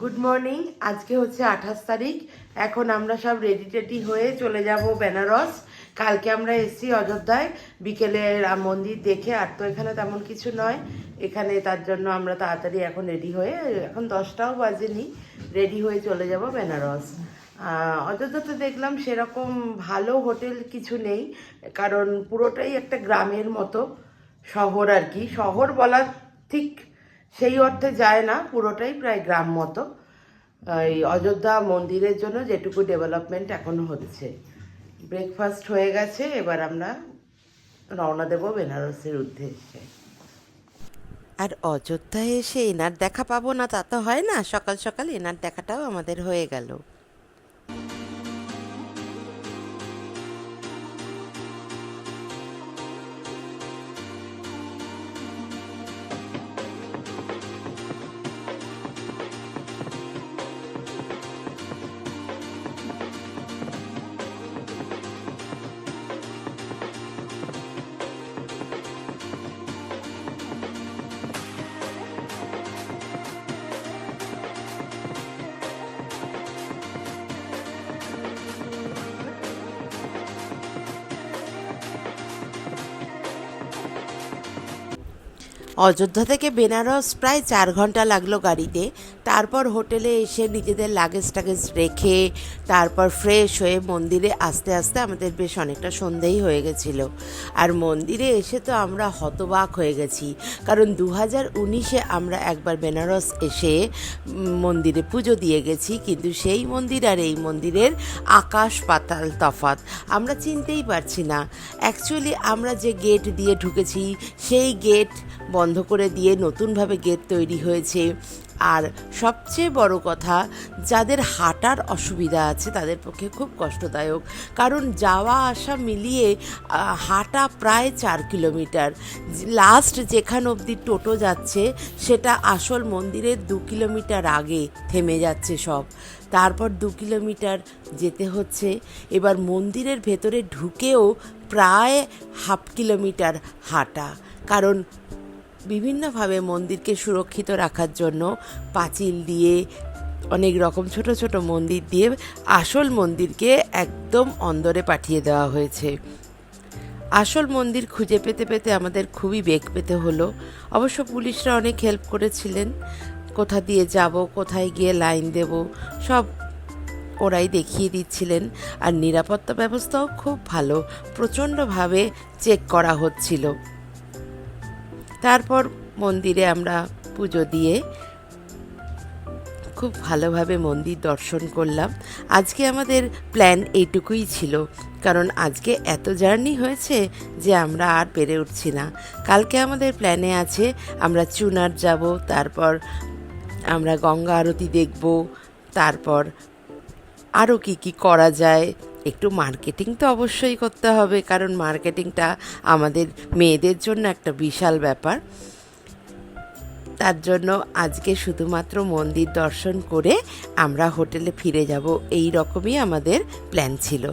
Good morning. আজকে হচ্ছে 28 তারিখ। এখন আমরা সব রেডি টেডি হয়ে চলে যাব বেনারস। কালকে আমরা এসেছি অযোধ্যায় বিকেলে রাম মন্দির দেখে, আর তো এখানে তেমন কিছু নয় এখানে, তার জন্য আমরা তাড়াতাড়ি এখন রেডি হয়ে, এখন 10টাও বাজেনি, রেডি হয়ে চলে যাব বেনারস। অযোধ্যাতে দেখলাম সেরকম ভালো হোটেল কিছু নেই, কারণ পুরোটাই একটা গ্রামের মতো শহর আর কি। শহর বলা ঠিক সেই অর্থে যায় না, পুরোটাই প্রায় গ্রাম মতো। এই অযোধ্যা মন্দিরের জন্য যেটুকু ডেভেলপমেন্ট এখনো হচ্ছে। ব্রেকফাস্ট হয়ে গেছে, এবার আমরা রওনা দেব বেনারসের উদ্দেশ্যে। আর অযোধ্যায় এসে এনার দেখা পাবো না তা তো হয় না, সকাল সকাল এনার দেখাটাও আমাদের হয়ে গেল। অযোধ্যা থেকে বেনারস প্রায় 4 ঘন্টা লাগলো গাড়িতে। তারপর হোটেলে এসে নিজেদের লাগেজ টাগেজ রেখে তারপর ফ্রেশ হয়ে মন্দিরে আস্তে আস্তে আমাদের বেশ অনেকটা সন্ধেই হয়ে গেছিলো। আর মন্দিরে এসে তো আমরা হতবাক হয়ে গেছি, কারণ 2019-এ আমরা একবার বেনারস এসে মন্দিরে পুজো দিয়ে গেছি, কিন্তু সেই মন্দির আর এই মন্দিরের আকাশ পাতাল তফাৎ। আমরা চিনতেই পারছি না। অ্যাকচুয়ালি আমরা যে গেট দিয়ে ঢুকেছি সেই গেট বন্ধ করে দিয়ে নতুনভাবে গেট তৈরি হয়েছে। আর সবচেয়ে বড় কথা, যাদের হাঁটার অসুবিধা আছে তাদের পক্ষে খুব কষ্টদায়ক, কারণ যাওয়া আসা মিলিয়ে হাঁটা প্রায় 4 কিলোমিটার। লাস্ট যেখান অবধি টোটো যাচ্ছে সেটা আসল মন্দিরের 2 কিলোমিটার আগে থেমে যাচ্ছে সব। তারপর 2 কিলোমিটার যেতে হচ্ছে। এবার মন্দিরের ভেতরে ঢুকেও প্রায় 1/2 কিলোমিটার হাঁটা, কারণ বিভিন্নভাবে মন্দিরকে সুরক্ষিত রাখার জন্য পাঁচিল দিয়ে, অনেক রকম ছোট ছোট মন্দির দিয়ে আসল মন্দিরকে একদম অন্দরে পাঠিয়ে দেওয়া হয়েছে। আসল মন্দির খুঁজে পেতে পেতে আমাদের খুবই বেগ পেতে হলো। অবশ্য পুলিশরা অনেক হেল্প করেছিলেন, কোথা দিয়ে যাব, কোথায় গিয়ে লাইন দেব, সব ওরাই দেখিয়ে দিচ্ছিলেন। আর নিরাপত্তা ব্যবস্থাও খুব ভালো, প্রচণ্ডভাবে চেক করা হচ্ছিল। তারপর মন্দিরে আমরা পুজো দিয়ে খুব ভালোভাবে মন্দির দর্শন করলাম। আজকে আমাদের প্ল্যান এইটুকুই ছিল, কারণ আজকে এত জার্নি হয়েছে যে আমরা আর পেরে উঠছি না। কালকে আমাদের প্ল্যানে আছে আমরা চুনার যাব, তারপর আমরা গঙ্গা আরতি দেখব, তারপর আরও কি করা যায়। একটু মার্কেটিং তো অবশ্যই করতে হবে, কারণ মার্কেটিংটা আমাদের মেয়েদের জন্য একটা বিশাল ব্যাপার। তার জন্য আজকে শুধুমাত্র মন্দির দর্শন করে আমরা হোটেলে ফিরে যাব, এই রকমই আমাদের প্ল্যান ছিল।